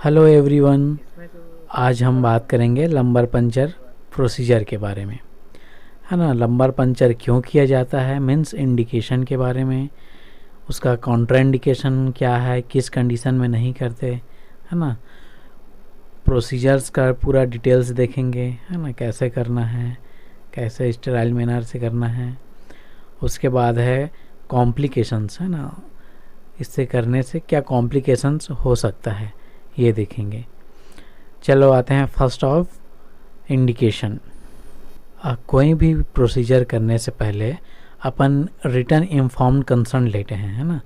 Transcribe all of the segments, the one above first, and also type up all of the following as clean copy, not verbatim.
Hello everyone. आज हम बात करेंगे लंबर पंचर प्रोसीजर के बारे में, है ना। लंबर पंचर क्यों किया जाता है, मीन्स इंडिकेशन के बारे में, उसका कॉन्ट्राइंडिकेशन क्या है, किस कंडीशन में नहीं करते, है ना। प्रोसीजर्स का पूरा डिटेल्स देखेंगे, है ना, कैसे करना है, कैसे स्टेराइल मैनर से करना है। उसके बाद है कॉम्प्लिकेशंस, है ना, इससे करने से क्या कॉम्प्लिकेशंस हो सकता है ये देखेंगे। चलो आते हैं फर्स्ट ऑफ इंडिकेशन। कोई भी प्रोसीजर करने से पहले अपन रिटन इन्फॉर्म्ड कंसर्न लेते हैं, है ना।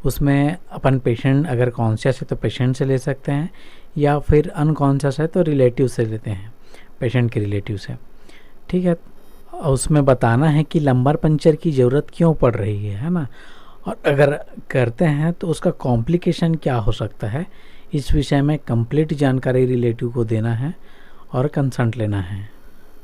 उसमें अपन पेशेंट अगर कॉन्शियस है तो पेशेंट से ले सकते हैं, या फिर अनकॉन्शियस है तो रिलेटिव से लेते हैं, पेशेंट के रिलेटिव से, ठीक है। उसमें बताना है कि लंबर पंचर की ज़रूरत क्यों पड़ रही है ना, और अगर करते हैं तो उसका कॉम्प्लिकेशन क्या हो सकता है, इस विषय में कंप्लीट जानकारी रिलेटिव को देना है और कंसल्ट लेना है।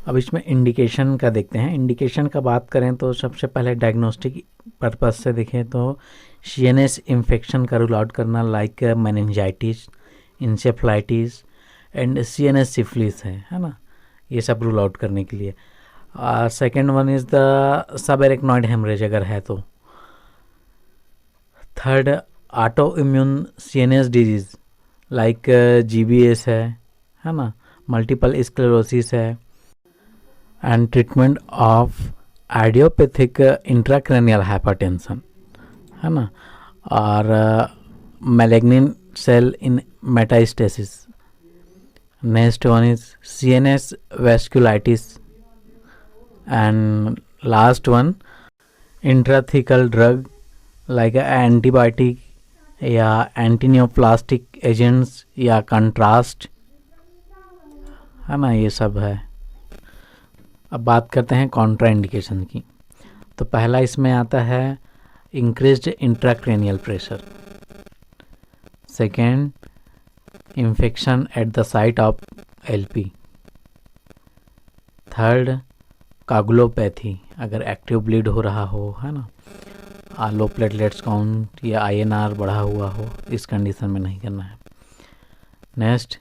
अब इसमें इंडिकेशन का देखते हैं। इंडिकेशन का बात करें तो सबसे पहले डायग्नोस्टिक पर्पज से देखें तो सीएनएस इन्फेक्शन का रूल आउट करना, like meningitis, encephalitis and CNS syphilis है ना, ये सब रूल आउट करने के लिए। Second one is the subarachnoid haemorrhage अगर है तो। Third autoimmune CNS disease like GBS है ना, मल्टीपल स्क्लेरोसिस है, and treatment of idiopathic intracranial hypertension, है ना, और malignant cell in metastasis. Next one is CNS vasculitis, and last one intrathecal drug like antibiotic या एंटीनियोप्लास्टिक agents या contrast, है ना, ये सब है। अब बात करते हैं कॉन्ट्रा इंडिकेशन की। तो पहला इसमें आता है increased intracranial pressure. Second, infection at the site of LP. Third, coagulopathy, अगर एक्टिव ब्लीड हो रहा हो, है ना, लो प्लेटलेट्स काउंट या आईएनआर बढ़ा हुआ हो, इस कंडीशन में नहीं करना है। नेक्स्ट,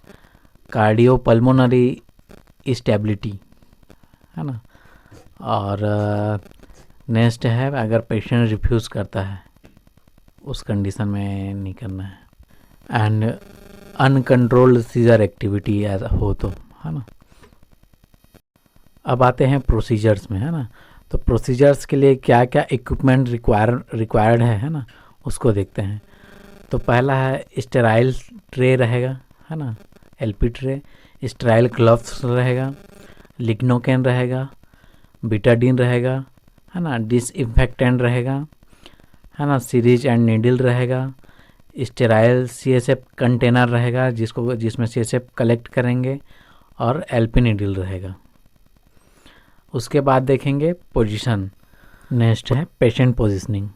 कार्डियोपल्मोनरी स्टेबिलिटी, है ना, और नेक्स्ट है अगर पेशेंट रिफ्यूज़ करता है, उस कंडीशन में नहीं करना है। एंड अनकंट्रोल्ड सीजर एक्टिविटी हो तो, है ना। अब आते हैं प्रोसीजर्स में, है ना। तो प्रोसीजर्स के लिए क्या क्या इक्विपमेंट रिक्वायर्ड है ना, उसको देखते हैं। तो पहला है स्टेराइल ट्रे रहेगा, है ना, एलपी ट्रे, स्टेराइल ग्लव्स रहेगा, लिग्नोकेन रहेगा, बीटाडीन रहेगा, है ना, डिसइंफेक्टेंट रहेगा, है ना, सीरीज एंड नीडल रहेगा, स्टेराइल सीएसएफ कंटेनर रहेगा जिसमें सीएसएफ कलेक्ट करेंगे, और एलपी नीडल रहेगा। उसके बाद देखेंगे पोजीशन। नेक्स्ट है पेशेंट पोजीशनिंग,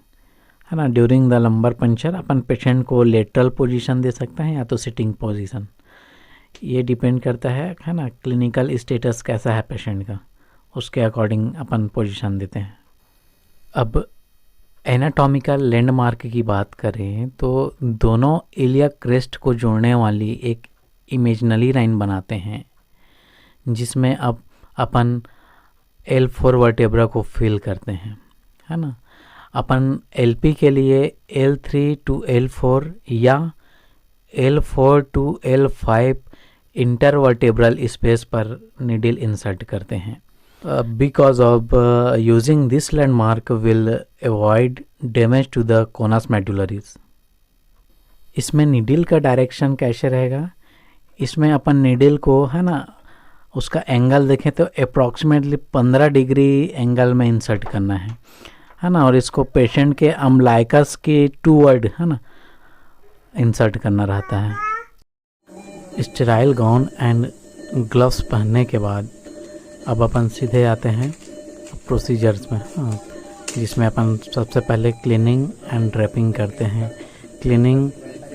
है ना। During the lumbar puncture upon patient को लेटरल पोजीशन दे सकते हैं या तो सिटिंग पोजीशन, ये डिपेंड करता है ना, क्लिनिकल स्टेटस कैसा है पेशेंट का, उसके अकॉर्डिंग अपन पोजीशन देते हैं। अब एनाटॉमिकल लैंडमार्क की बात करें तो दोनों इलियक क्रेस्ट को जोड़ने वाली एक इमेजिनरी लाइन बनाते हैं, जिसमें अब अपन L4 वर्टेब्रा को फिल करते हैं, है ना। अपन LP के लिए L3 to L4 या L4 to L5 intervertebral space पर नीडल इंसर्ट करते हैं। Because of using this landmark will avoid damage to the conus medullaris. इसमें नीडल का डायरेक्शन कैसे रहेगा, इसमें अपन नीडल को, है ना, उसका एंगल देखें तो अप्रॉक्सीमेटली 15 डिग्री एंगल में इंसर्ट करना है ना, और इसको पेशेंट के अम्बलाइकस के टूवर्ड, है ना, इंसर्ट करना रहता है। स्टेराइल गाउन एंड ग्लव्स पहनने के बाद अब अपन सीधे आते हैं प्रोसीजर्स में, हाँ, जिसमें अपन सबसे पहले क्लीनिंग एंड ड्रेपिंग करते हैं। Cleaning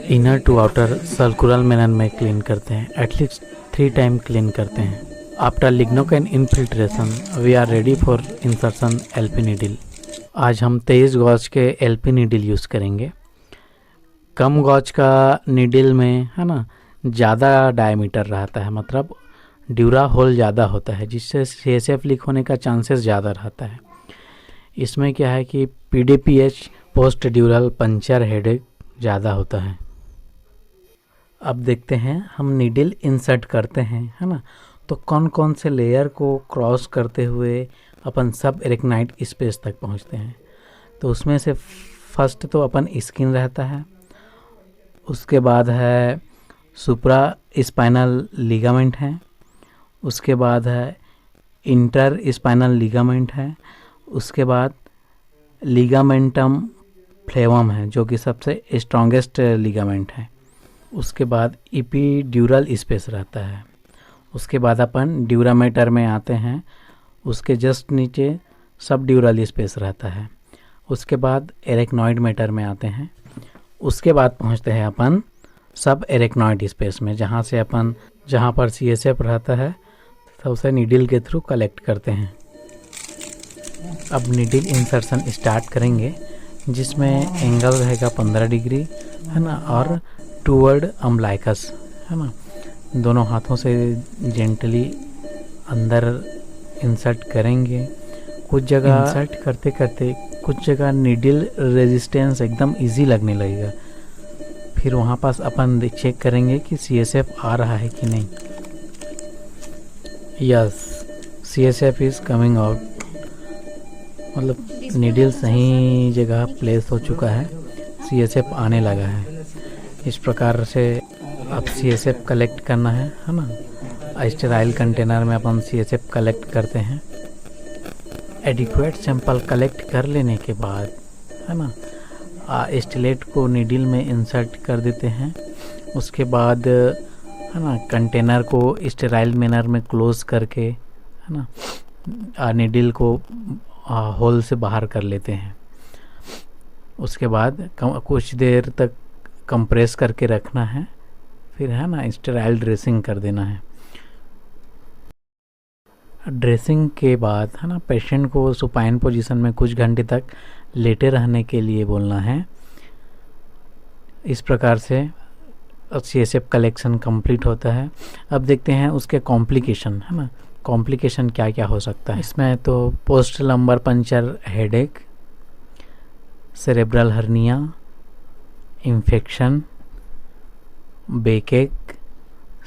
inner to outer circular manner में क्लीन करते हैं, एटलीस्ट 3 टाइम क्लीन करते हैं। After lignocaine infiltration we are ready for insertion LP needle. आज हम 23 गॉज के एलपी नीडल यूज़ करेंगे। कम गॉज का नीडल में, है ना, ज़्यादा डायमीटर रहता है, मतलब ड्यूरा होल ज़्यादा होता है, जिससे CSF लीक होने का चांसेस ज़्यादा रहता है। इसमें क्या है कि PDPH पोस्ट ड्यूरल पंचर हेडेक ज़्यादा होता है। अब देखते हैं हम नीडल इंसर्ट करते हैं, है ना, तो कौन कौन से लेयर को क्रॉस करते हुए अपन सब एरेक्नाइड स्पेस तक पहुंचते हैं। तो उसमें से फर्स्ट तो अपन स्किन रहता है, उसके बाद है सुप्रा स्पाइनल लिगामेंट है, उसके बाद है इंटर स्पाइनल लिगामेंट है, उसके बाद लिगामेंटम फ्लेवम है जो कि सबसे स्ट्रॉन्गेस्ट लिगामेंट है, उसके बाद इपीड्यूरल स्पेस रहता है, उसके बाद अपन ड्यूरामीटर में आते हैं, उसके जस्ट नीचे सब ड्यूरल स्पेस रहता है, उसके बाद एरेक्नॉइड मैटर में आते हैं, उसके बाद पहुंचते हैं अपन सब एरेक्नॉइड स्पेस में, जहां पर CSF रहता है तो उसे नीडल के थ्रू कलेक्ट करते हैं। अब नीडल इंसर्शन स्टार्ट करेंगे, जिसमें एंगल रहेगा 15 डिग्री, है ना, और टूवर्ड अम्बलाइकस, है ना, दोनों हाथों से जेंटली अंदर इंसर्ट करेंगे। कुछ जगह इंसर्ट करते करते कुछ जगह नीडल रेजिस्टेंस एकदम इजी लगने लगेगा, फिर वहाँ पास अपन चेक करेंगे कि CSF आ रहा है कि नहीं। Yes, CSF is coming out, मतलब नीडल सही जगह प्लेस हो चुका है, CSF आने लगा है। इस प्रकार से अब CSF कलेक्ट करना है ना। स्टेराइल कंटेनर में अपन CSF कलेक्ट करते हैं। एडिक्वेट सैंपल कलेक्ट कर लेने के बाद, है ना, स्टिलेट को नीडल में इंसर्ट कर देते हैं। उसके बाद, है ना, कंटेनर को स्टेराइल मैनर में क्लोज करके, है ना, नीडल को होल से बाहर कर लेते हैं। उसके बाद कुछ देर तक कंप्रेस करके रखना है, फिर, है ना, स्टेराइल ड्रेसिंग कर देना है। ड्रेसिंग के बाद, है ना, पेशेंट को सुपाइन पोजीशन में कुछ घंटे तक लेटे रहने के लिए बोलना है। इस प्रकार से CSF कलेक्शन कंप्लीट होता है। अब देखते हैं उसके कॉम्प्लिकेशन, है ना, कॉम्प्लिकेशन क्या क्या हो सकता है। इसमें तो post lumbar puncture headache, cerebral hernia, infection, बैकएक,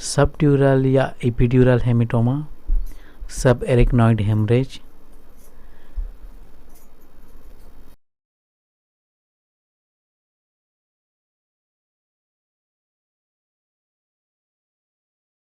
सब ड्यूरल या एपिड्यूरल हेमेटोमा, सब एरेक्नॉइड हेमरेज,